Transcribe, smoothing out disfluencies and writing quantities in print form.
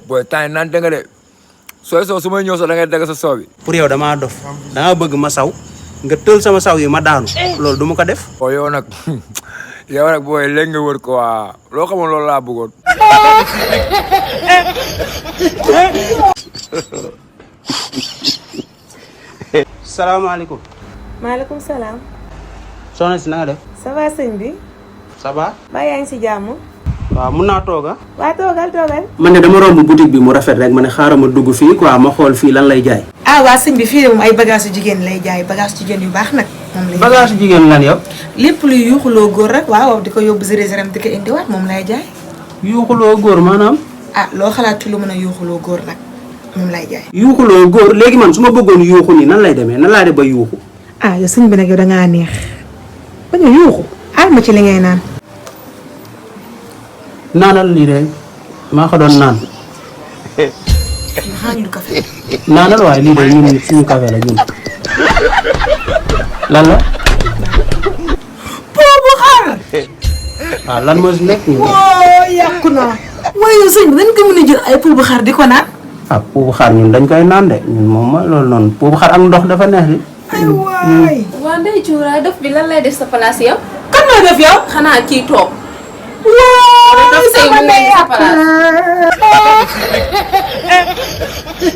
Boy tay nan da nga de soy so suma ñew so da ngay dag sa so bi pour yow dama dof da nga bëgg ma saw nga teul sama saw yi ma daanu loolu duma ko def o yow nak boy léegi nga wër ko wa lo xamone loolu la bëggoon salaamaaleykum maaleykum salaam. soxna si na nga def ça va sëñ bi. ça va ba yaa ngi si jàmm. waaw mun naa tooga waa toogal. man ne dama romb boutique bi mu rafet rek ma ne xaaral ma dugg fii quoi ma xool fii lan lay jaay ah waa sëñ bi fii de moom ay bagage yu jigéen lay jaay bagage yu jigéen yu baax nag. moom lay bagage jigéen lan yow lépp luy yuuxuloo góor rek waaw di ko yóbbu Jérusalem di ko indiwaat moom lay jaay. yuuxuloo góor maanaam ah loo xalaat ci lu mën a yuuxuloo góor nag moom lay jaay. yuuxuloo góor léegi man su ma bëggoon yuuxu nii nan lay demee nan laa def ba yuuxu ah yow sëñ bi nag yow dangaa neex ba ñu yuuxu ah ma ci li ngay naan. naanal lii de maa ko doon naan xaañul café. naanal waaye lii de ñun suñu café la ñun lan la boobu xaar. waaw lan moo si nekk woo yàqu naa. waaye yow sëñ bi dañ ko mën a jël ay pour bu xaar di ko naan. ah puubu xaar ñun dañ koy naan de ñun moom mooy loolu noonu puubu xaar ak ndox dafa neex di ay waay. waa Ndeye Dioura dof bi lan lay def sa place yow. kan moo def yow. xanaa kii toog. waaw dof tey sama mu nekk sa place. ndey